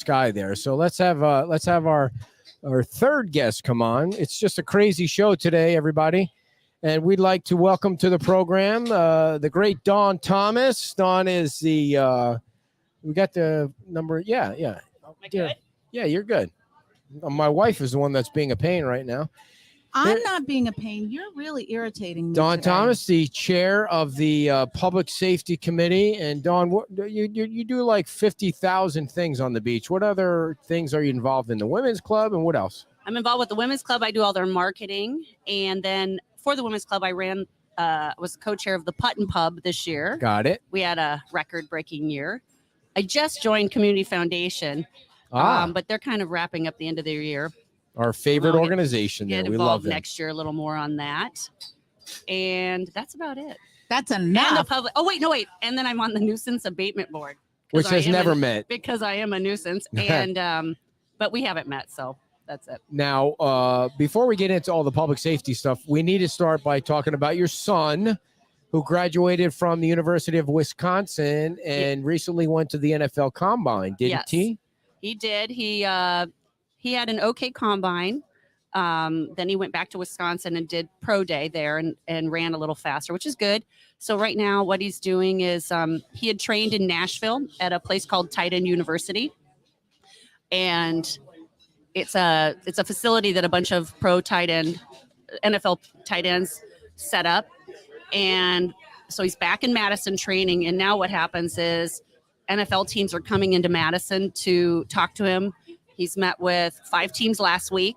sky there. So let's have our third guest come on. It's just a crazy show today, everybody. And we'd like to welcome to the program the great Dawn Thomas. Dawn is the we got the number. Yeah. Am I good? Yeah, you're good. My wife is the one that's being a pain right now. I'm not being a pain. You're really irritating me. Dawn today. Thomas, the chair of the Public Safety Committee. And Dawn, what, you do like 50,000 things on the beach. What other things are you involved in? The Women's Club and what else? I'm involved with the Women's Club. I do all their marketing. And then for the Women's Club, I was co-chair of the Putt and Pub this year. Got it. We had a record-breaking year. I just joined Community Foundation, but they're kind of wrapping up the end of their year. Our favorite I'll organization there. Get We involved love them. next year a little more on that. And that's about it. That's And the enough. public. Oh, wait. And then I'm on the Nuisance Abatement Board. Which has never met. Because I am a nuisance. And but we haven't met, so that's it. Now, before we get into all the public safety stuff, we need to start by talking about your son, who graduated from the University of Wisconsin and recently went to the NFL Combine, didn't he? He did. He had an okay combine. Then he went back to Wisconsin and did pro day there and ran a little faster, which is good. So right now what he's doing is he had trained in Nashville at a place called Tight End University. And it's a facility that a bunch of pro tight end, NFL tight ends set up. And so he's back in Madison training. And now what happens is NFL teams are coming into Madison to talk to him. He's met with 5 teams last week,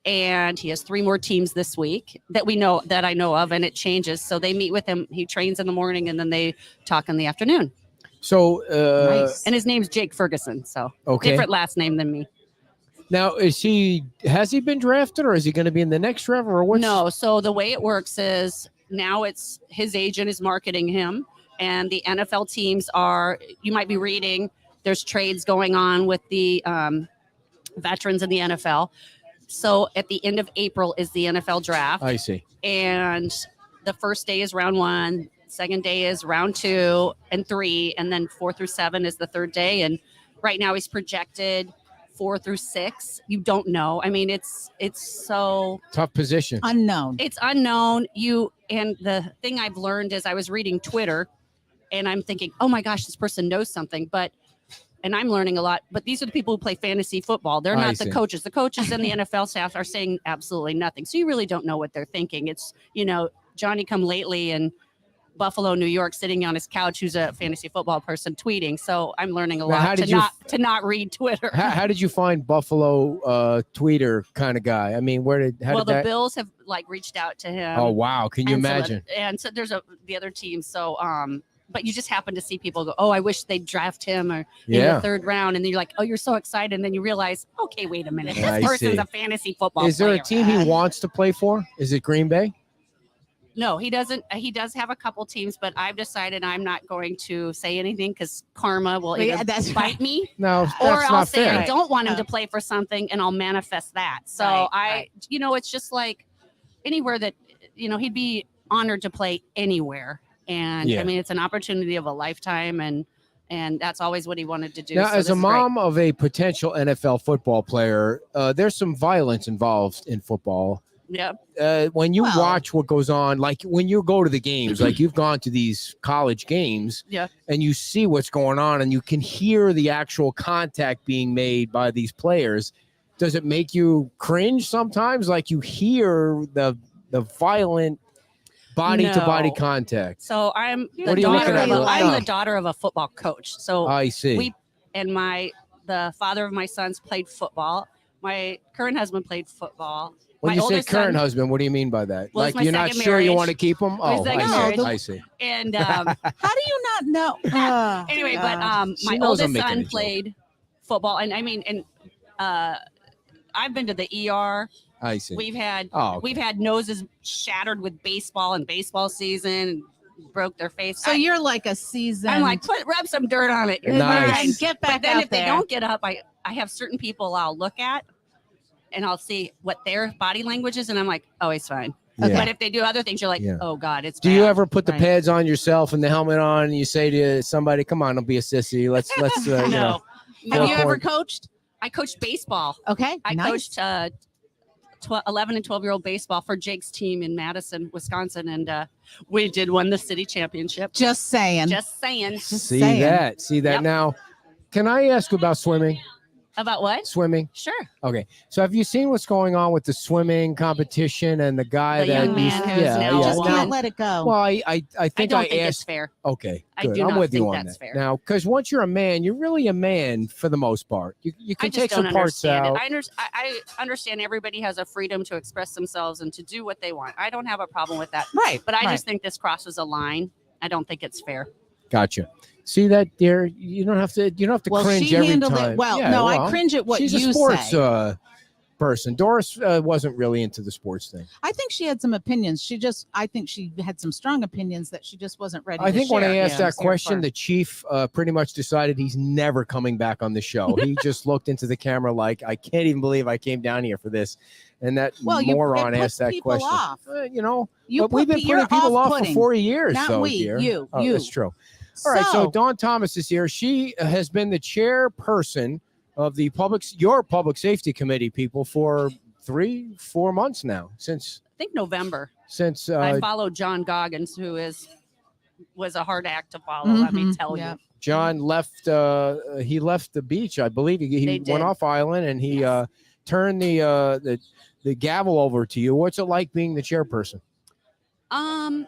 and he has 3 more teams this week that I know of, and it changes. So they meet with him. He trains in the morning, and then they talk in the afternoon. So, Nice. And his name's Jake Ferguson, so okay. different last name than me. Now, has he been drafted, or is he going to be in the next draft, or what? No, so the way it works is now it's his agent is marketing him, and the NFL teams you might be reading, there's trades going on with the veterans in the NFL. So at the end of April is the NFL draft. I see. And the first day is round 1, second day is round 2 and 3, and then 4 through 7 is the third day. And right now he's projected 4 through 6. You don't know. I mean, it's so Tough position. Unknown. it's unknown. And the thing I've learned is I was reading Twitter and I'm thinking, oh my gosh, this person knows something. And I'm learning a lot, but these are the people who play fantasy football. They're I not see. the coaches. The coaches and the NFL staff are saying absolutely nothing. So you really don't know what they're thinking. It's, Johnny come lately in Buffalo, New York, sitting on his couch, who's a fantasy football person tweeting. So I'm learning a lot to not read Twitter. How did you find Buffalo tweeter kind of guy? I mean, the Bills have reached out to him. Oh, wow. Can you And so imagine? so there's the other team. So, but you just happen to see people go, oh, I wish they'd draft him or in the 3rd round. And then you're like, oh, you're so excited. And then you realize, okay, wait a minute. This I person's see. a fantasy football Is there player. a team he wants to play for? Is it Green Bay? No, he doesn't. He does have a couple teams, but I've decided I'm not going to say anything because karma will either that's bite right. me No, that's or I'll not say fair. I don't want him to play for something and I'll manifest that. So Right. It's just like anywhere that, he'd be honored to play anywhere. And Yeah. I mean, it's an opportunity of a lifetime and that's always what he wanted to do. Now, So as this a is great. mom of a potential NFL football player, there's some violence involved in football. Yeah. When you Well- watch what goes on, like when you go to the games, like you've gone to these college games, Yeah. and you see what's going on, and you can hear the actual contact being made by these players. Does it make you cringe sometimes? Like you hear the violent body to body No. contact. So I'm What are you looking at? I'm the daughter of a football coach. So I see. the father of my sons played football. My current husband played football. When My you say oldest current son- husband, what do you mean by that? Well, Like it's my you're not second sure you marriage. want to keep them? Oh, second I marriage. see. I see. And How do you not know? anyway, but She my knows I'm oldest making a son joke. played football, and I mean, I've been to the ER. I see. We've had Oh, okay. we've had noses shattered with baseball in baseball season, broke their face. So you're like a seasoned. I'm like, rub some dirt on it. You're Nice. fine. And get back But then out if there. they don't get up, I have certain people I'll look at and I'll see what their body language is, and I'm like, oh, he's fine. Yeah. But if they do other things, you're like, Yeah. oh God, it's Do you bad. ever put the Right. pads on yourself and the helmet on, and you say to somebody, "Come on, don't be a sissy. Let's you know." Have you Four ever point. coached? I coached baseball. Okay, I nice. coached 11 and 12-year-old baseball for Jake's team in Madison, Wisconsin, and we did win the city championship. Just saying. Just saying. Just See saying. that? See that? Yep. Now, can I ask you about swimming? About what? Swimming. Sure. Okay. So have you seen what's going on with the swimming competition and the guy The that young man who's now Just a can't woman. let it go. Well, I I think don't I think it's asked. fair. Okay, I good. do I'm not with you think on that's that. fair. Now, because once you're a man, you're really a man for the most part. You I can just take don't some parts understand out. it. I understand everybody has a freedom to express themselves and to do what they want. I don't have a problem with that. Right. But I right. just think this crosses a line. I don't think it's fair. Gotcha. See that, dear? You don't have to. You don't have to Well, cringe she every handled time. it well. Yeah, no, well, I cringe at what she's you a sports say. Person. Doris wasn't really into the sports thing. I think she had some opinions. I think she had some strong opinions that she just wasn't ready I to think when I share. asked Yeah. that question, the chief pretty much decided he's never coming back on the show. He just looked into the camera like, I can't even believe I came down here for this. And that moron it puts asked that people question. off. But we've been you're putting people off for off-putting. 4 years, Not though, we, dear. you, Oh, you. that's true. All right, so Dawn Thomas is here. She has been the chairperson of the your public safety committee, people, for 3-4 months now. Since I think November. I I followed John Goggins, who was a hard act to follow. Let me tell yeah. you. John left, he left the beach, I believe. They He did. went off island and he Yes. turned the gavel over to you. What's it like being the chairperson? One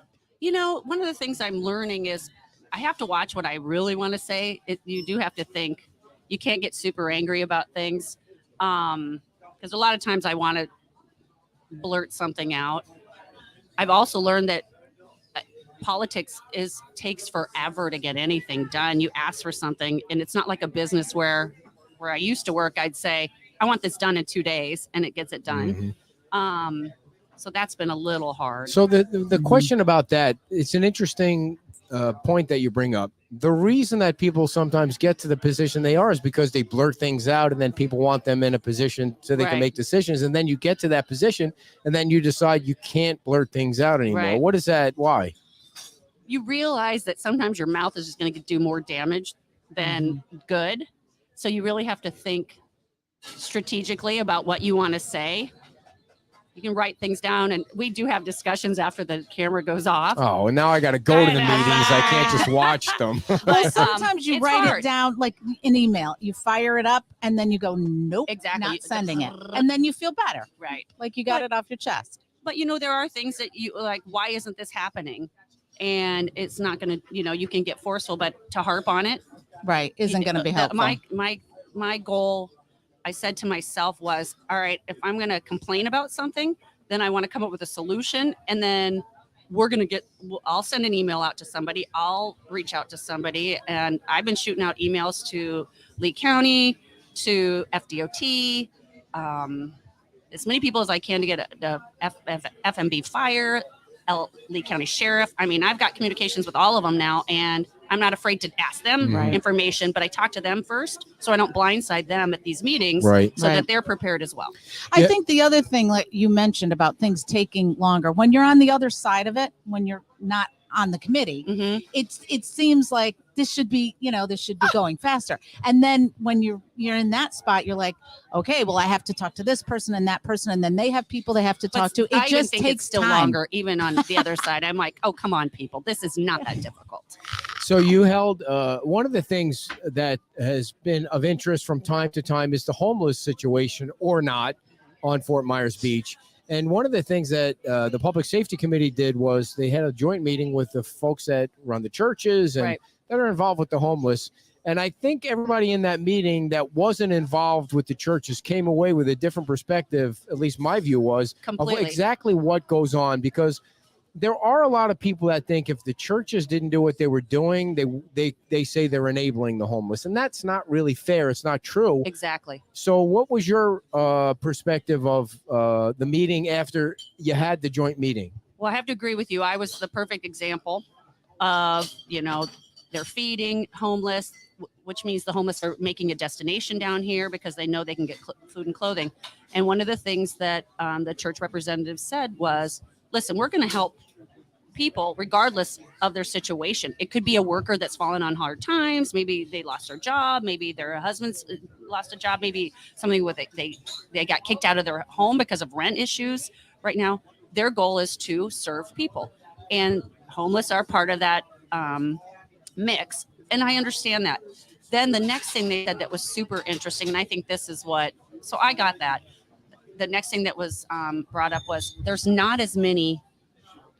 of the things I'm learning is I have to watch what I really want to say. You do have to think. You can't get super angry about things. Because a lot of times I want to blurt something out. I've also learned that politics takes forever to get anything done. You ask for something, and it's not like a business where I used to work. I'd say, I want this done in 2 days, and it gets it done. Mhm. So that's been a little hard. So the question about that, it's an interesting point that you bring up. The reason that people sometimes get to the position they are is because they blurt things out, and then people want them in a position so they can Right. make decisions. And then you get to that position, and then you decide you can't blurt things out anymore. Right. What is that? Why? You realize that sometimes your mouth is just going to do more damage than good. So you really have to think strategically about what you want to say. You can write things down, and we do have discussions after the camera goes off. Oh, and now I got to go to the I know. meetings. I can't just watch them. Well, sometimes you it's write hard. it down like an email. You fire it up and then you go, nope, Exactly. not sending it. And then you feel better. Right. Like you got But- it off your chest. But there are things that you like, why isn't this happening? And it's not going to, you can get forceful, but to harp on it Right. Isn't going to be helpful. My goal, I said to myself, was, all right, if I'm going to complain about something, then I want to come up with a solution, and then I'll send an email out to somebody. I'll reach out to somebody, and I've been shooting out emails to Lee County, to FDOT, as many people as I can to get the FMB Fire, Lee County Sheriff. I mean, I've got communications with all of them now, and I'm not afraid to ask them Right. information, but I talk to them first so I don't blindside them at these meetings, Right. so Right. that they're prepared as well. I Yeah. think the other thing, like you mentioned about things taking longer, when you're on the other side of it, when you're not on the committee, hmm it seems like this should be going faster. And then when you're in that spot, you're like, okay, well, I have to talk to this person and that person, and then they have people they have to talk to. It I even just think takes it's still time. longer, even on the other side. I'm like, oh, come on, people. This is not that difficult. So you held one of the things that has been of interest from time to time is the homeless situation or not on Fort Myers Beach. And one of the things that the Public Safety Committee did was they had a joint meeting with the folks that run the churches and Right. that are involved with the homeless. And I think everybody in that meeting that wasn't involved with the churches came away with a different perspective, at least my view was, of Completely. exactly what goes on. Because there are a lot of people that think if the churches didn't do what they were doing, they say they're enabling the homeless. And that's not really fair. It's not true. Exactly. So what was your perspective of the meeting after you had the joint meeting? Well, I have to agree with you. I was the perfect example of, they're feeding homeless, which means the homeless are making a destination down here because they know they can get food and clothing. And one of the things that the church representative said was, listen, we're going to help people regardless of their situation. It could be a worker that's fallen on hard times. Maybe they lost their job. Maybe their husband's lost a job. Maybe something with it. They got kicked out of their home because of rent issues. Right now, their goal is to serve people, and homeless are part of that mix. And I understand that. Then the next thing they said that was super interesting, and I think this is so I got that. The next thing that was brought up was there's not as many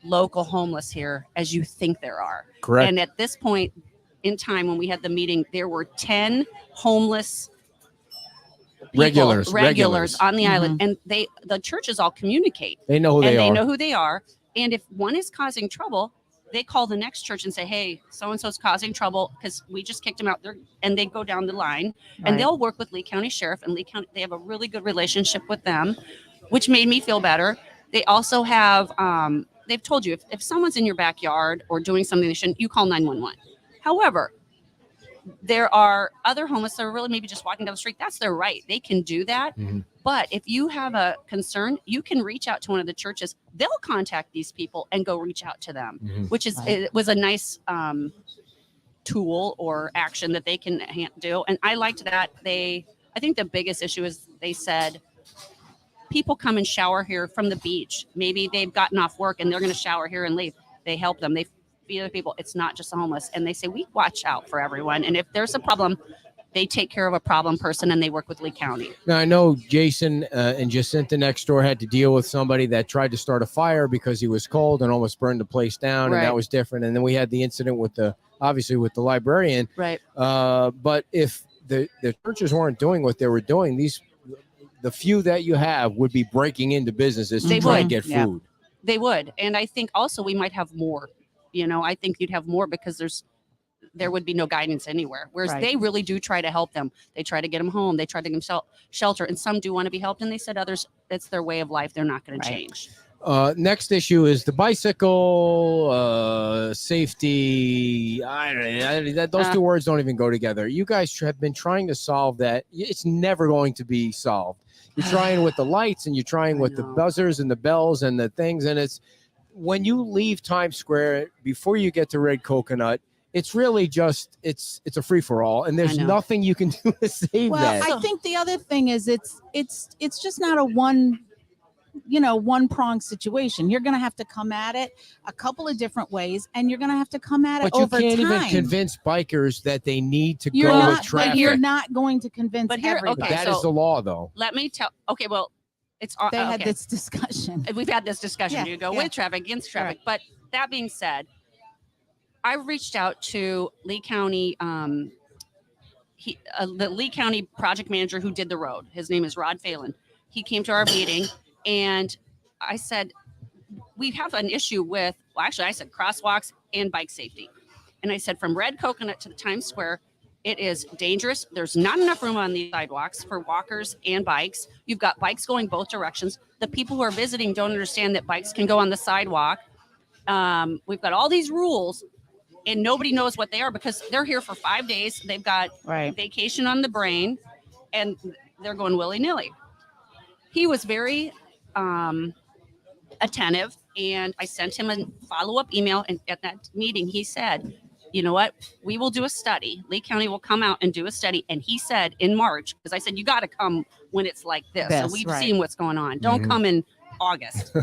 local homeless here as you think there are. Correct. And at this point in time, when we had the meeting, there were 10 homeless regulars on the island, and the churches all communicate. They know who they are. They know who they are. And if one is causing trouble, they call the next church and say, hey, so-and-so's causing trouble because we just kicked him out there. And they go down the line and they'll work with Lee County Sheriff, and Lee County, they have a really good relationship with them, which made me feel better. They also have, they've told you if someone's in your backyard or doing something they shouldn't, you call 911. However, there are other homeless that are really maybe just walking down the street. That's their right. They can do that. But if you have a concern, you can reach out to one of the churches. They'll contact these people and go reach out to them, which is it was a nice tool or action that they can do. And I liked that. I think the biggest issue is they said people come and shower here from the beach. Maybe they've gotten off work and they're going to shower here and leave. They help them. They feed other people. It's not just the homeless. And they say, we watch out for everyone. And if there's a problem, they take care of a problem person and they work with Lee County. Now, I know Jason and Jacinta next door had to deal with somebody that tried to start a fire because he was cold and almost burned the place down. And that was different. And then we had the incident with the librarian. Right. But if the churches weren't doing what they were doing, the few that you have would be breaking into businesses to try and get food. They would. And I think also we might have more. I think you'd have more because there would be no guidance anywhere. Whereas they really do try to help them. They try to get them home. They try to give them shelter. And some do want to be helped. And they said others, it's their way of life. They're not going to change. Next issue is the bicycle safety. Those two words don't even go together. You guys have been trying to solve that. It's never going to be solved. You're trying with the lights and you're trying with the buzzers and the bells and the things. And it's when you leave Times Square before you get to Red Coconut, it's really just it's a free for all, and there's nothing you can do to save that. Well, I think the other thing is it's just not a one pronged situation. You're going to have to come at it a couple of different ways, and you're going to have to come at it over time. But you can't even convince bikers that they need to go with traffic. You're not going to convince everybody. But that is the law, though. Let me tell. Okay, well, they had this discussion. We've had this discussion. You go with traffic, against traffic. But that being said, I reached out to Lee County, the Lee County project manager who did the road. His name is Rod Phelan. He came to our meeting, and I said, we have an issue with, I said crosswalks and bike safety. And I said, from Red Coconut to the Times Square, it is dangerous. There's not enough room on the sidewalks for walkers and bikes. You've got bikes going both directions. The people who are visiting don't understand that bikes can go on the sidewalk. We've got all these rules, and nobody knows what they are because they're here for 5 days. They've got vacation on the brain, and they're going willy-nilly. He was very attentive, and I sent him a follow-up email. And at that meeting, he said, you know what? We will do a study. Lee County will come out and do a study. And he said in March, because I said, you got to come when it's like this. So we've seen what's going on. Don't come in August.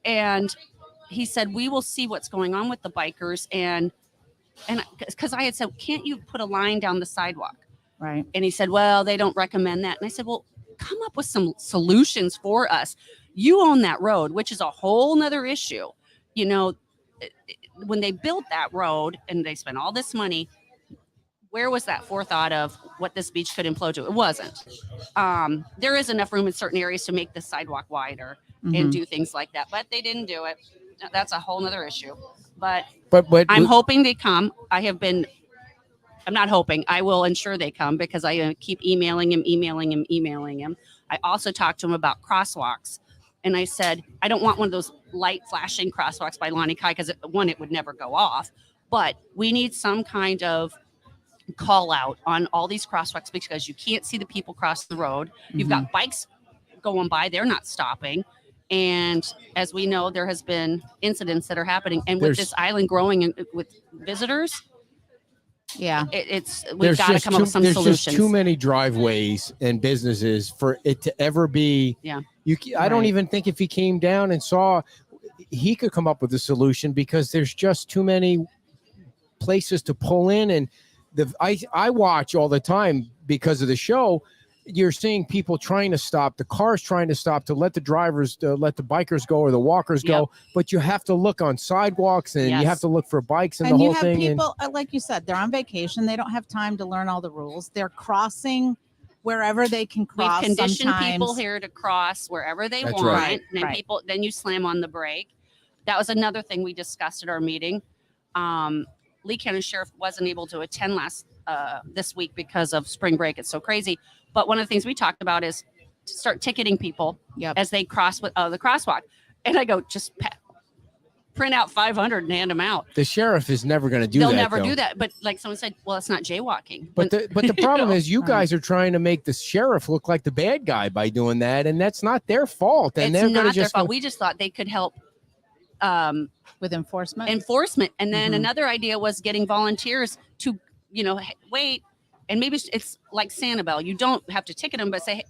And he said, we will see what's going on with the bikers. And because I had said, can't you put a line down the sidewalk? Right. And he said, well, they don't recommend that. And I said, well, come up with some solutions for us. You own that road, which is a whole nother issue. When they built that road and they spent all this money, where was that forethought of what this beach could implode to? It wasn't. There is enough room in certain areas to make the sidewalk wider and do things like that, but they didn't do it. That's a whole nother issue. But I'm hoping they come. I'm not hoping. I will ensure they come because I keep emailing him. I also talked to him about crosswalks. And I said, I don't want one of those light flashing crosswalks by Lonnie Kai because, one, it would never go off. But we need some kind of call out on all these crosswalks because you can't see the people cross the road. You've got bikes going by. They're not stopping. And as we know, there has been incidents that are happening. And with There's- this island growing and with visitors, Yeah. we've got to come up with some there's solutions. just too many driveways and businesses for it to ever be. Yeah. I don't Right. even think if he came down and saw, he could come up with a solution, because there's just too many places to pull in. And I watch all the time because of the show. You're seeing people trying to stop, the cars trying to stop to let the drivers, let the bikers go or the walkers go. But you have to look on sidewalks, and you Yes. have to look for bikes and And the you whole have thing. people, like you said, they're on vacation. They don't have time to learn all the rules. They're crossing wherever they can We've cross. conditioned sometimes. people here to cross wherever they That's want. right. And then Right. then you slam on the brake. That was another thing we discussed at our meeting. Lee County Sheriff wasn't able to attend this week because of spring break. It's so crazy. But one of the things we talked about is to start ticketing people Yep. as they cross with the crosswalk. And I go, just print out 500 and hand them out. The sheriff is never going to do They'll that. never though. do that. But like someone said, well, it's not jaywalking. But the problem know, is you guys are trying to make the sheriff look like the bad guy by doing that, and that's not their fault. And it's they're going not to their just fault. We just thought they could help with enforcement. enforcement. And then Mhm. another idea was getting volunteers to, wait. And maybe it's like Sanibel. You don't have to ticket them, but say, hey,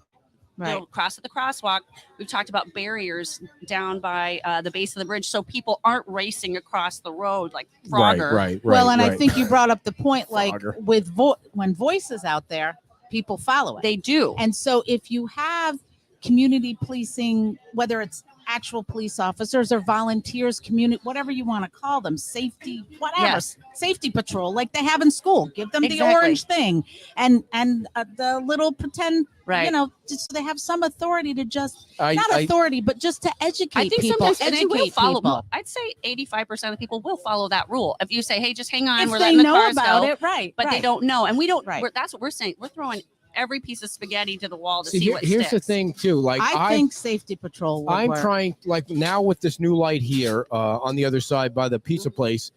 right. cross at the crosswalk. We've talked about barriers down by the base of the bridge so people aren't racing across the road like Frogger. right. Well, and I think you brought up the point, like Frogger. with when voice is out there, people follow it. They do. And so if you have community policing, whether it's actual police officers or volunteers, community, whatever you want to call them, safety, whatever, Yes. safety patrol, like they have in school, give them the Exactly. orange thing and the little pretend, Right. just so they have some authority to just, I not authority, but just to educate I think people, sometimes and they will educate follow. people. I'd say 85% of people will follow that rule. If you say, "Hey, just hang on, If we're they letting the know cars about go," it, right. but they right. don't know, and we don't. Right. That's what we're saying. We're throwing every piece of spaghetti to the wall to See, see what here's the sticks. thing too. Like I think safety patrol would I'm work. trying, like now with this new light here on the other side by the pizza place,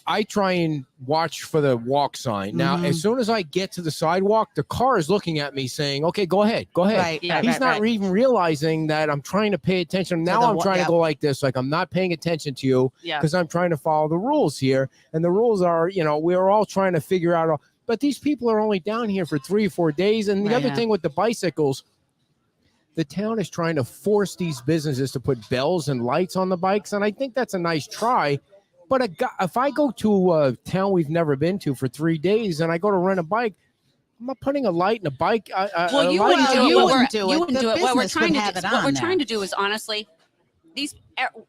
I try and watch for the walk sign. Now, Mhm. as soon as I get to the sidewalk, the car is looking at me saying, "Okay, go ahead, go ahead." Right, Yeah. right, He's right, not right. even realizing that I'm trying to pay attention. Now the I'm wa- trying yep. to go like this, like I'm not paying attention to you Yeah. because I'm trying to follow the rules here. And the rules are, we're all trying to figure out. But these people are only down here for 3 or 4 days. And the Right. other Yeah. thing with the bicycles, the town is trying to force these businesses to put bells and lights on the bikes. And I think that's a nice try. But if I go to a town we've never been to for 3 days and I go to rent a bike, I'm not putting a light in a bike. Well, you light wouldn't in do a- it. you What wouldn't we're- do you it. wouldn't The do it. What we're business trying would to have do, it what on we're there. trying to do is honestly,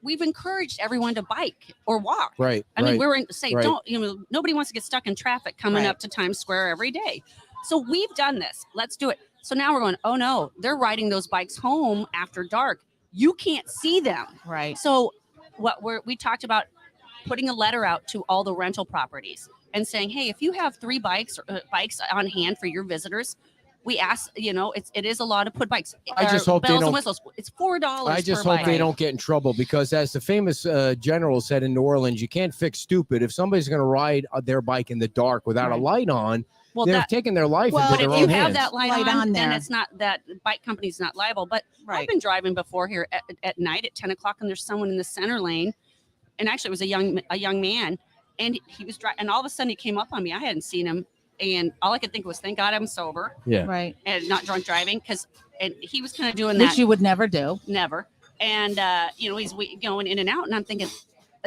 we've encouraged everyone to bike or walk. Right. I mean, we're in say right. don't nobody wants to get stuck in traffic coming Right. up to Times Square every day. So we've done this. Let's do it. So now we're going, oh no, they're riding those bikes home after dark. You can't see them. Right. So we talked about putting a letter out to all the rental properties and saying, hey, if you have 3 bikes on hand for your visitors, we ask, it is a law to put bikes. I just hope they bells don't- and whistles. It's $4 I just per hope bike. they don't get in trouble because, as the famous general said in New Orleans, you can't fix stupid. If somebody's going to ride their bike in the dark without a Right. light on, Well, they're that, taking their life Well, into but their if own you have hands. that light, Light on, on then there. it's not that bike company's not liable. But I've Right. been driving before here at night at 10 o'clock, and there's someone in the center lane, and actually it was a young man, and he was driving, and all of a sudden he came up on me. I hadn't seen him, and all I could think was, thank God I'm sober Yeah. Right. and not drunk driving, and he was kind of doing that. Which you would never do. Never. And he's going in and out, and I'm thinking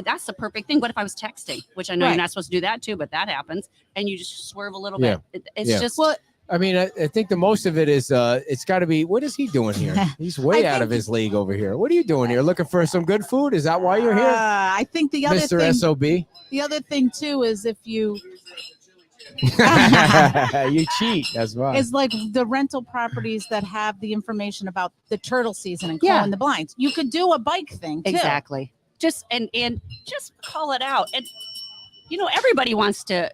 that's the perfect thing. What if I was texting, which I know Right. you're not supposed to do that too, but that happens, and you just swerve a little Yeah. bit. It's Yeah. just Well, I mean, I think the most of it is it's got to be, what is he doing here? He's way I out think- of his league over here. What are you doing here? Looking for some good food? Is that why you're here? I think the other Mr. thing, SOB? the other thing too, is if you You cheat. That's why. is like the rental properties that have the information about the turtle season and calling Yeah. the blinds. You could do a bike thing too. exactly just and just call it out. And everybody wants to.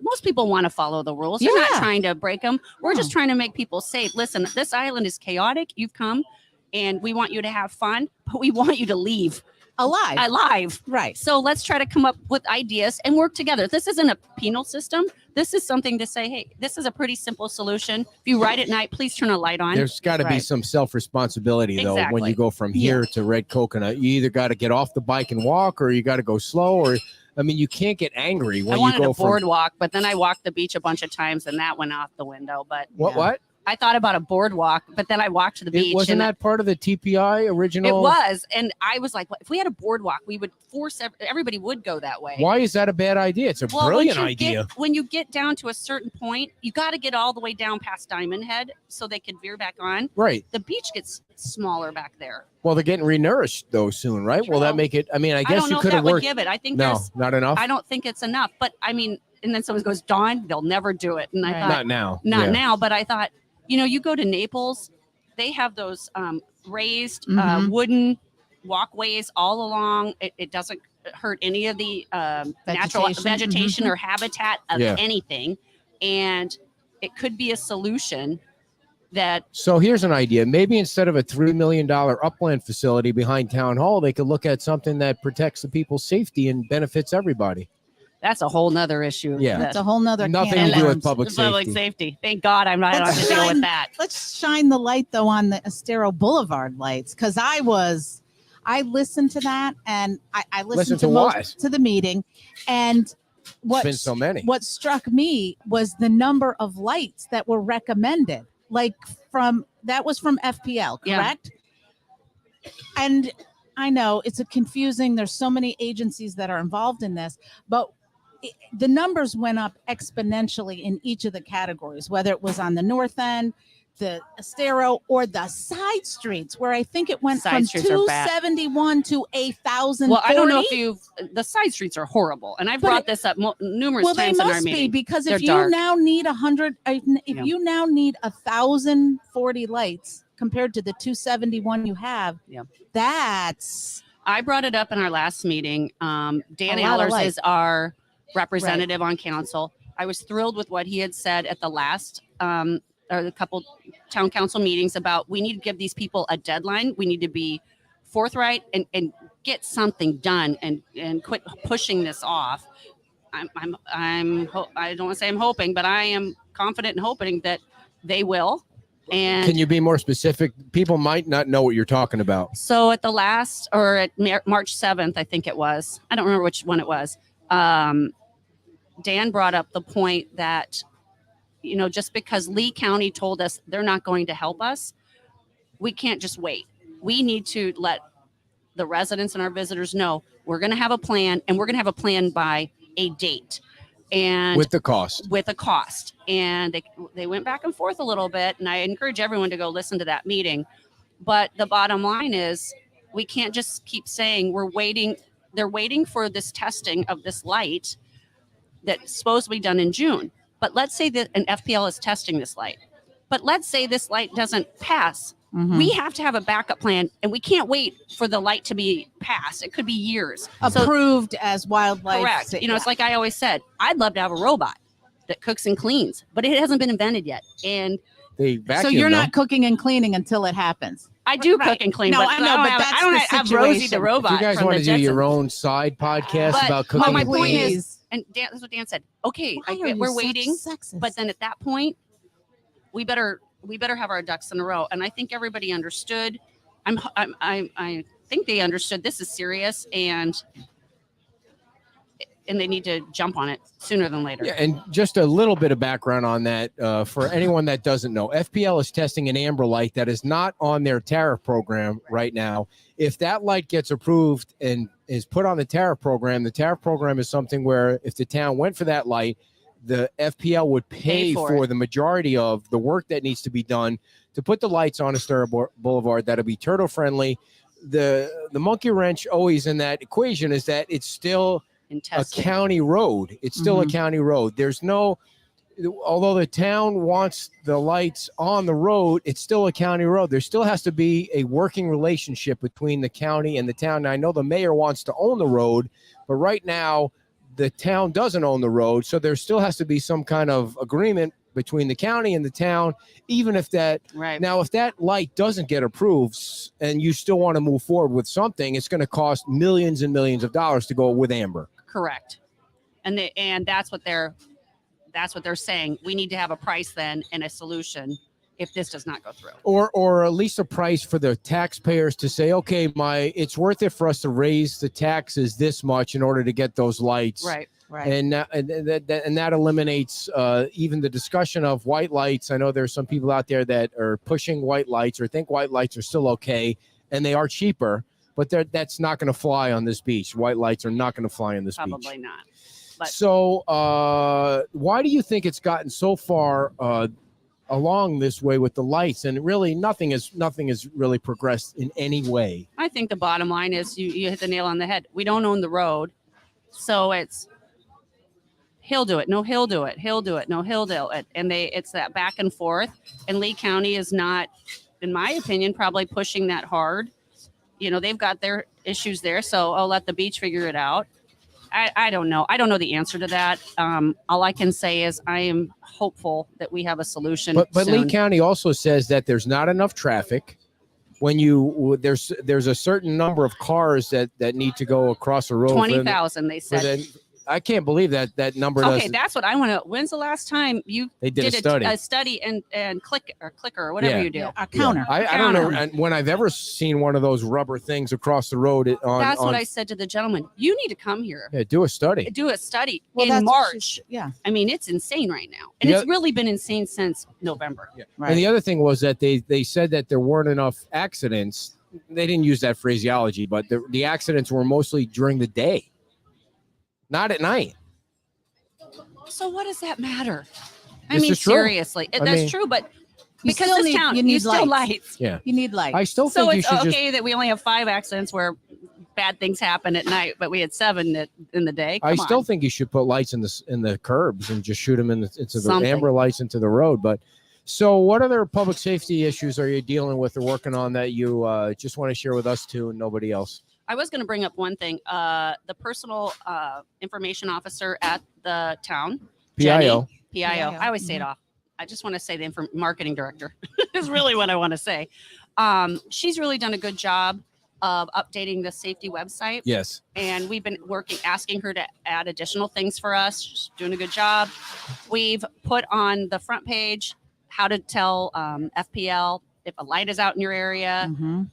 Most people want to follow the rules. They're not Yeah. trying to break them. We're No. just trying to make people safe. Listen, this island is chaotic. You've come, and we want you to have fun, but we want you to leave. alive. Right. So let's try to come up with ideas and work together. This isn't a penal system. This is something to say, hey, this is a pretty simple solution. If you ride at night, please turn a light on. There's got to be Right. some self-responsibility, though, when Exactly. you go from here to Red Coconut. You either got to get off the bike and walk, or you got to go slow, or, I mean, you can't get angry when I you wanted go a boardwalk, but then I walked the beach a bunch of times and that went out the window. But What? I thought about a boardwalk, but then I walked to the beach. It wasn't and that part of the TPI original? It was. And I was like, well, if we had a boardwalk, we would force everybody would go that way. Why is that a bad idea? It's a brilliant idea. When you get down to a certain point, you got to get all the way down past Diamond Head so they could veer back on. Right. The beach gets smaller back there. Well, they're getting renourished, though, soon, right? Will that True. make it? I mean, I I guess don't you know if could that have would worked. give it. I think No, not enough. I don't think it's enough. But I mean, and then someone goes, Dawn, they'll never do it. And I Right. thought, Not now. not Yeah. now. But I thought, you go to Naples, they have those raised Mhm. wooden walkways all along. It doesn't hurt any of the natural Vegetation. vegetation or habitat of Yeah. anything. And it could be a solution that So here's an idea. Maybe instead of a $3 million upland facility behind Town Hall, they could look at something that protects the people's safety and benefits everybody. that's a whole nother issue. Yeah. That's a whole nother Nothing can to of do with worms. public safety. safety. Thank God I don't have Let's to deal with shine- that. Let's shine the light though on the Estero Boulevard lights, because I listened to that, and I listened Listen to what? most to the meeting, and It's what been so many. what struck me was the number of lights that were recommended. Like that was from FPL, Yeah. correct? And I know it's confusing. There's so many agencies that are involved in this, but the numbers went up exponentially in each of the categories, whether it was on the north end, the Estero, or the side streets, where I think it went Side from streets are bad. 271 to 1,040. Well, I don't know if the side streets are horrible, and I've But brought this up numerous Well, they times in our must be, meeting. because They're if you dark. now need 100, if Yeah. you now need 1,040 lights compared to the 271 you have, Yeah. that's I brought it up in our last meeting. Dan A lot of Allers light. is our representative on council. I was thrilled with what he had said at the last or the couple town council meetings about we need to give these people a deadline. We need to be forthright and get something done and quit pushing this off. I don't want to say I'm hoping, but I am confident and hoping that they will. And Can you be more specific? People might not know what you're talking about. so at the last, or at March 7th, I think it was, I don't remember which one it was. Dan brought up the point that, just because Lee County told us they're not going to help us, we can't just wait. We need to let the residents and our visitors know we're going to have a plan, and we're going to have a plan by a date. And With the cost. with a cost. And they went back and forth a little bit. And I encourage everyone to go listen to that meeting. But the bottom line is we can't just keep saying we're waiting. They're waiting for this testing of this light that's supposed to be done in June. But let's say that an FPL is testing this light. But let's say this light doesn't pass. Mhm. We have to have a backup plan, and we can't wait for the light to be passed. It could be years. So approved as wildlife. correct. It's like I always said, I'd love to have a robot that cooks and cleans, but it hasn't been invented yet. And They vacuum So you're them. not cooking and cleaning until it happens. I do Right. cook and clean. No, but I know, but that's I don't the have Rosie the situation. robot. If you guys from want the to do your Jetsons. own side podcast But- about well, cooking my and point cleaning. is, and Dan, that's what Dan said. Okay, Why are you we're such waiting, sexist? but then at that point, we better have our ducks in a row. And I think everybody understood. I think they understood this is serious, and they need to jump on it sooner than later. Yeah, and just a little bit of background on that for anyone that doesn't know. FPL is testing an amber light that is not on their tariff program right now. If that light gets approved and is put on the tariff program is something where if the town went for that light, the FPL would pay for for it. the majority of the work that needs to be done to put the lights on Estero Boulevard that'll be turtle friendly. The monkey wrench always in that equation is that it's still In a testing. county road. It's still a Mhm. county road. There's no, although the town wants the lights on the road, it's still a county road. There still has to be a working relationship between the county and the town. Now, I know the mayor wants to own the road, but right now the town doesn't own the road. So there still has to be some kind of agreement between the county and the town, even if that. Right. Now, if that light doesn't get approved and you still want to move forward with something, it's going to cost millions and millions of dollars to go with Amber. Correct. And that's what they're saying. We need to have a price then and a solution if this does not go through. Or at least a price for the taxpayers to say, okay, it's worth it for us to raise the taxes this much in order to get those lights. Right. Right. And that eliminates even the discussion of white lights. I know there's some people out there that are pushing white lights or think white lights are still okay, and they are cheaper, but that's not going to fly on this beach. White lights are not going to fly on this beach. Probably not. But So why do you think it's gotten so far along this way with the lights, and really nothing has really progressed in any way? I think the bottom line is you hit the nail on the head. We don't own the road. So it's he'll do it. No, he'll do it. He'll do it. No, he'll do it. And it's that back and forth. And Lee County is not, in my opinion, probably pushing that hard. They've got their issues there. So I'll let the beach figure it out. I don't know. I don't know the answer to that. All I can say is I am hopeful that we have a solution. But soon. Lee County also says that there's not enough traffic. When there's a certain number of cars that need to go across the road. 20,000, they said. I can't believe that number. Okay, that's what I want to. When's the last time you did a study and clicker or whatever you do? Yeah, a counter. I don't know when I've ever seen one of those rubber things across the road. That's what I said to the gentleman. You need to come here. Yeah, do a study. Do a study Well, in that's what March. Yeah. I mean, it's insane right now, and it's really been insane since November. Yeah. Right. And the other thing was that they said that there weren't enough accidents. They didn't use that phraseology, but the accidents were mostly during the day, not at night. So what does that matter? I This mean, is true. seriously, that's true. But You because still this need- town, you need still lights. lights. Yeah, You need lights. I still So think you it's should okay that we only have 5 accidents where bad things happen at night, but we had 7 in the day. I Come still on. think you should put lights in the curbs and just shoot them into the Something. amber lights into the road. But so, what other public safety issues are you dealing with or working on that you just want to share with us too and nobody else? I was going to bring up one thing. The personal information officer at the town, PIO. PIO. I always say it off. I just want to say the marketing director is really what I want to say. She's really done a good job of updating the safety website. Yes. And we've been asking her to add additional things for us. She's doing a good job. We've put on the front page how to tell FPL if a light is out in your area, Mhm.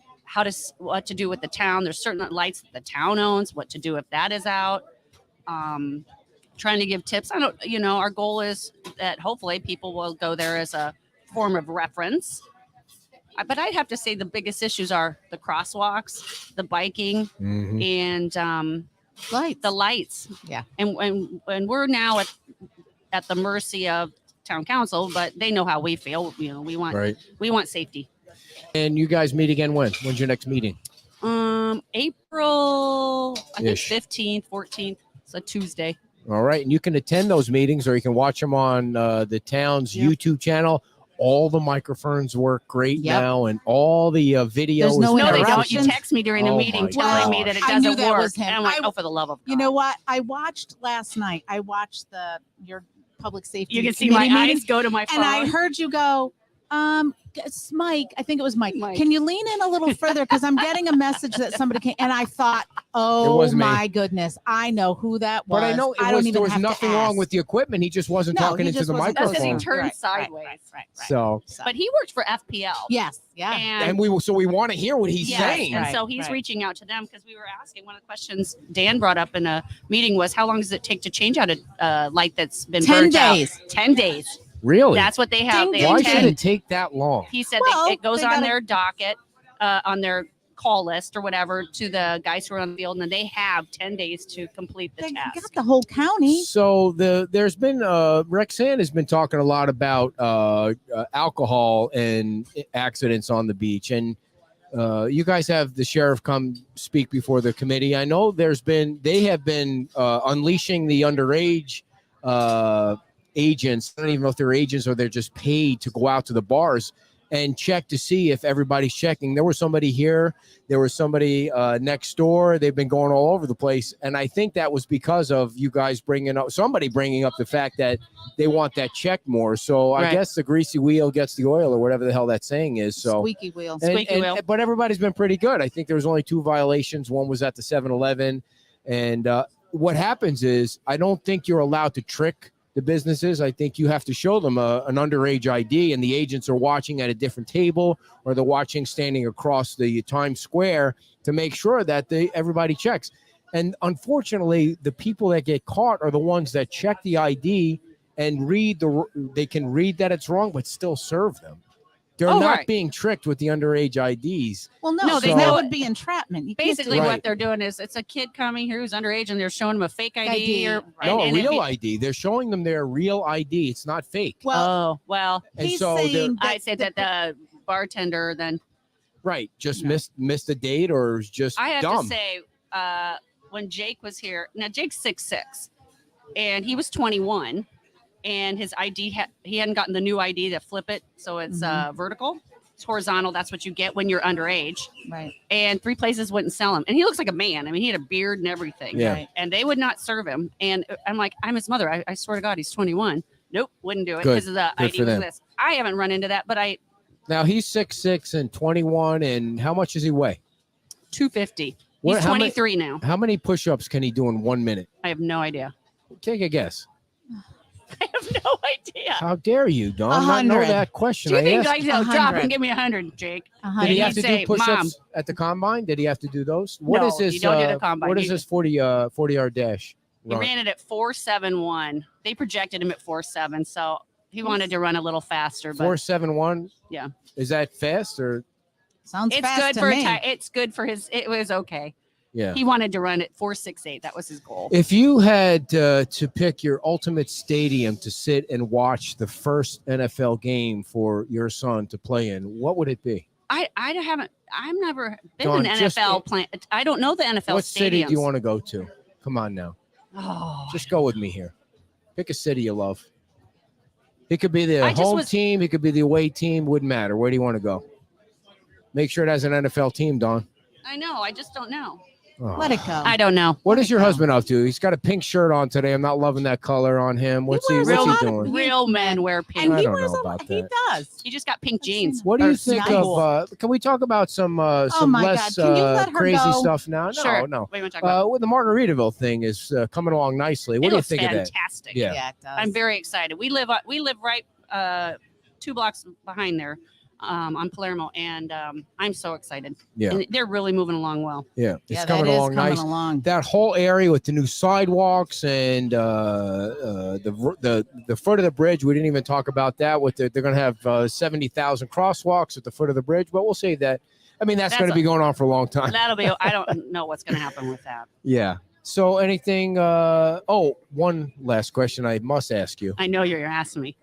what to do with the town. There's certain lights that the town owns, what to do if that is out. Trying to give tips. Our goal is that hopefully people will go there as a form of reference. But I'd have to say the biggest issues are the crosswalks, the biking, and Lights. the lights. Yeah. And we're now at the mercy of town council, but they know how we feel. We want safety. And you guys meet again when? When's your next meeting? April, I think Ish. 15th, 14th. It's a Tuesday. All right. And you can attend those meetings or you can watch them on the town's YouTube channel. All the microphones work great now and all the video There's no No, they don't. You interruptions. text me during the Oh meeting my telling me gosh. that it I knew doesn't that work. was him. And I'm like, I- for the love of God. You know what? I watched last night. I watched your public safety. You can see my committee meeting, eyes go to my phone. and I heard you go, it's Mike. I think it was Mike. Mike. Can you lean in a little further? Because I'm getting a message that somebody came. And I thought, It oh was me. my goodness, I know who that was. But I know don't even there was have to nothing wrong ask. with the equipment. He just wasn't No, talking he into just the wasn't- That's because he microphone. turned Right, sideways. Right. So, But he worked for FPL. Yes, yeah. And we want to hear what he's yes, saying. and Right, so he's right. reaching out to them because we were asking. One of the questions Dan brought up in a meeting was, how long does it take to change out a light that's been 10 burnt out? days. 10 days. Really? That's what they have. Ding, They ding, have Why ding. 10. should it take that long? He said Well, it goes they on gotta- their docket, on their call list or whatever to the guys who are on the field, and then they have 10 days to complete the They got task. the whole county. So there's been Rexanne has been talking a lot about alcohol and accidents on the beach, and you guys have the sheriff come speak before the committee. I know they have been unleashing the underage agents. I don't even know if they're agents or they're just paid to go out to the bars and check to see if everybody's checking. There was somebody here. There was somebody next door. They've been going all over the place. And I think that was because of you guys bringing up the fact that they want that check more. So I Right. guess the greasy wheel gets the oil or whatever the hell that saying is. So Squeaky wheel. Squeaky wheel. But everybody's been pretty good. I think there was only 2 violations. One was at the 7-Eleven. And what happens is I don't think you're allowed to trick the businesses. I think you have to show them an underage ID, and the agents are watching at a different table, or they're watching standing across the Times Square to make sure that everybody checks. And unfortunately, the people that get caught are the ones that check the ID and they can read that it's wrong, but still serve them. They're not right. being tricked with the underage IDs. Well, no, No, they so- that would be entrapment. You can't do Basically, Right. what they're doing is it's a kid coming here who's underage, and they're showing him a fake ID. ID. No, and if real you- ID. They're showing them their real ID. It's not fake. Well, well, And he's so they're- saying I said that the bartender then. Right. Just No. missed a date or is just I have dumb. to say, when Jake was here, now Jake's 6'6", and he was 21, and his ID he hadn't gotten the new ID to flip it, so it's vertical. It's horizontal. That's what you get when you're underage. right. And 3 places wouldn't sell him, and he looks like a man. I mean, he had a beard and everything. Yeah. Right. And they would not serve him. And I'm like, I'm his mother. I swear to God, he's 21. Nope, wouldn't do it Good. because of the Good ID for was them. this. I haven't run into that, but Now he's 6'6" and 21, and how much does he weigh? 250. What- He's how many- 23 now. How many push-ups can he do in 1 minute? I have no idea. Take a guess. I have no idea. How dare you, Don? Not know 100. that question. Do you I think asked. like, drop 100. and give me 100, Jake? Did he Did Did have to say, do push-ups "Mom"? at the combine? Did he have to do those? What No, is his? you don't do the combine. What is You- his 40-yard dash? He ran it at 4.71. They projected him at 4.7, so he wanted to run a little faster. But 4.71. Yeah. Is that fast or? Sounds it's fast good to for me. it's good for his. It was okay. Yeah. He wanted to run at 4.68. That was his goal. If you had to pick your ultimate stadium to sit and watch the first NFL game for your son to play in, what would it be? I've never been Dawn, an just- NFL plan. I don't know the NFL What city stadiums. do you want to go to? Come on now. Oh, Just go with me here. Pick a city you love. It could be the I just home was- team. It could be the away team. Wouldn't matter. Where do you want to go? Make sure it has an NFL team, Don. I know. I just don't know. Oh. Let it go. I don't know. What is your go. husband up to? He's got a pink shirt on today. I'm not loving that color on him. What's he wears a what's he lot of doing? Real men wear pink. and I he don't wears know a about lot. He that. does. He just got pink jeans. What do you Or think nice. of? Can we talk about some my less God. Can you let her crazy go? stuff now? No, Sure. no. What do you want to talk about? Well, the Margaritaville thing is coming along nicely. What It do you looks think of that? fantastic. Yeah. Yeah, it does. I'm very excited. We live right 2 blocks behind there, on Palermo, and I'm so excited. Yeah, And they're really moving along well. yeah. It's yeah, coming that is along coming nice. along. That whole area with the new sidewalks and the foot of the bridge. We didn't even talk about that. They're going to have 70,000 crosswalks at the foot of the bridge, but we'll say that. I mean, that's That's going to be going on for a long time. That'll be. I don't know what's going to happen with that. Yeah. So anything? One last question I must ask you. I know you're asking me.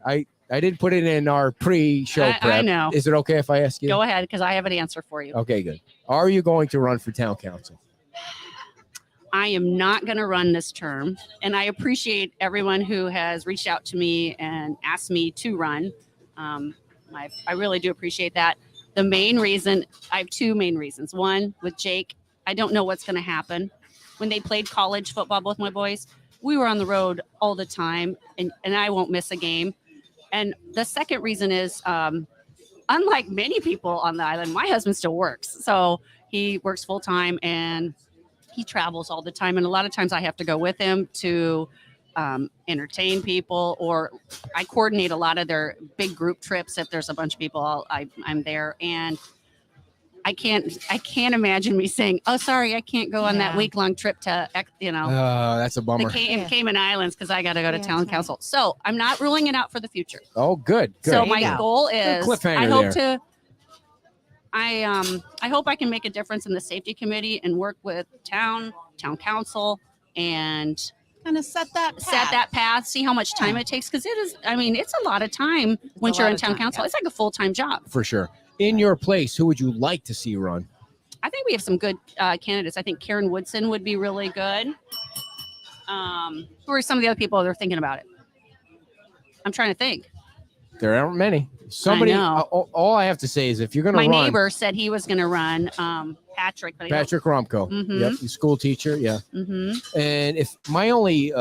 I didn't put it in our pre-show I prep. know. Is it okay if I ask you? Go ahead, because I have an answer for you. Okay, good. Are you going to run for town council? I am not going to run this term, and I appreciate everyone who has reached out to me and asked me to run. I really do appreciate that. The main reason, I have 2 main reasons. One, with Jake, I don't know what's going to happen. When they played college football, both my boys, we were on the road all the time, and I won't miss a game. And the second reason is, unlike many people on the island, my husband still works. So he works full time and he travels all the time. And a lot of times I have to go with him to entertain people, or I coordinate a lot of their big group trips. If there's a bunch of people, I'm there. And I can't imagine me saying, "Oh, sorry, I can't go on that Yeah. week-long trip to, That's a the bummer. Cayman Islands because I got to go to Yeah, town that's right. council." So I'm not ruling it out for the future. Oh, good. Good. So you my go. goal is, cliffhanger I hope there. to. I hope I can make a difference in the safety committee and work with town council, and Kind of set that path. See how much time Yeah. it takes, because it is. I mean, it's a lot of time once a you're lot in of town time, council. yeah. It's like a full-time job. For sure. In your place, who would you like to see run? I think we have some good candidates. I think Karen Woodson would be really good. Who are some of the other people that are thinking about it? I'm trying to think. There aren't many. Somebody. know. All I have to say is if you're going to My run. neighbor said he was going to run. Patrick. But Patrick Romko. Mhm. Yep. The school teacher. Yeah. Mm-hmm. And if my only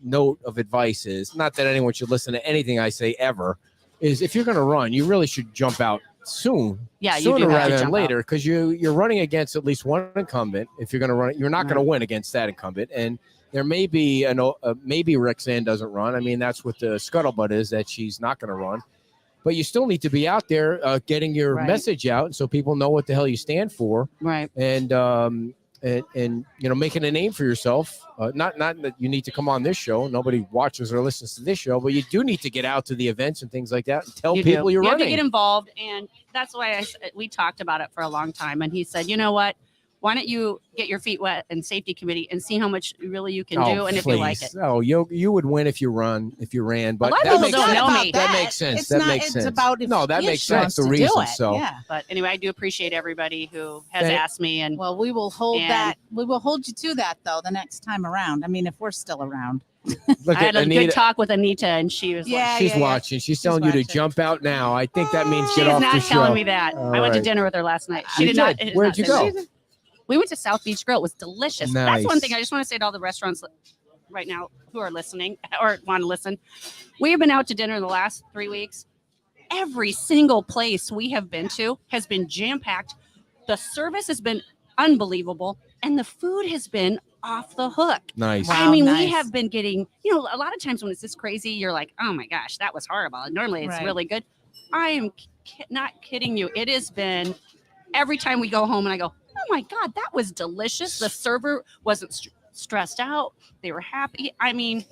note of advice is not that anyone should listen to anything I say ever, is if you're going to run, you really should jump out soon. Yeah, you sooner do have to rather than jump later, because you're running against at least one incumbent. If you're going to run it, you're not going to Right. win against that incumbent, and there may be maybe Roxanne doesn't run. I mean, that's what the scuttlebutt is, that she's not going to run. But you still need to be out there getting your Right. message out so people know what the hell you stand for, Right. and making a name for yourself. Not that you need to come on this show. Nobody watches or listens to this show, but you do need to get out to the events and things like that and tell You people do. you're you running. have to get involved, and that's why we talked about it for a long time. And he said, you know what? Why don't you get your feet wet in safety committee and see how much really you can do, and if you like it. Oh, you would win if you ran, but A lot of that people makes don't sense. know about me. That makes sense. It's That not, makes it's sense. about if No, that Ish makes sense. wants The to do reason. it. So Yeah. But anyway, I do appreciate everybody who has Thank- asked me, and Well, we will hold And- that. We will hold you to that though the next time around. I mean, if we're still around. look I had at a Anita. good talk with Anita, and she was Yeah, like, She's watching. She's telling you to watching. jump out now. I think that means she's get off not the show. telling me that. All I went to right. dinner with her last night. She You did not. did? it is Where'd not you said go? that. We went to South Beach Grill. It was delicious. That's one Nice. thing I just want to say to all the restaurants right now who are listening or want to listen. We have been out to dinner in the last 3 weeks. Every single place we have been to has been jam-packed. The service has been unbelievable, and the food has been off the hook. Nice. Wow. I mean, we nice. have been getting, a lot of times when it's this crazy, you're like, oh my gosh, that was horrible. And normally it's Right. really good. I am not kidding you. It has been every time we go home and I go, oh my God, that was delicious. The server wasn't stressed out. They were happy. I mean,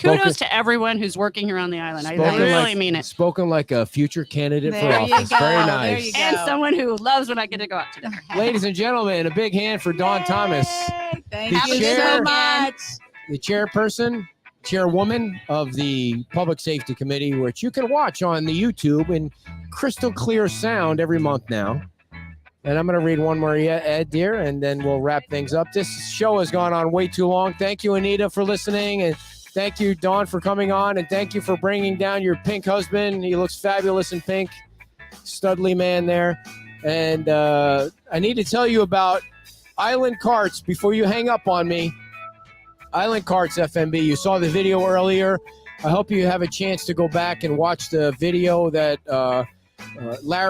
kudos to everyone who's working here on the island. I really mean it. Spoken like a future candidate for There you office. go. Very There nice. you And go. someone who loves when I get to go out to dinner. Ladies and gentlemen, a big hand for Dawn Thomas, Yay, Thank The you chair- so much. the chairwoman of the Public Safety Committee, which you can watch on the YouTube in crystal clear sound every month now. And I'm going to read one more ad, dear, and then we'll wrap things up. This show has gone on way too long. Thank you, Anita, for listening, and thank you, Dawn, for coming on, and thank you for bringing down your pink husband. He looks fabulous in pink. Studly man there. And I need to tell you about Island Carts before you hang up on me. Island Carts FMB. You saw the video earlier. I hope you have a chance to go back and watch the video that Larry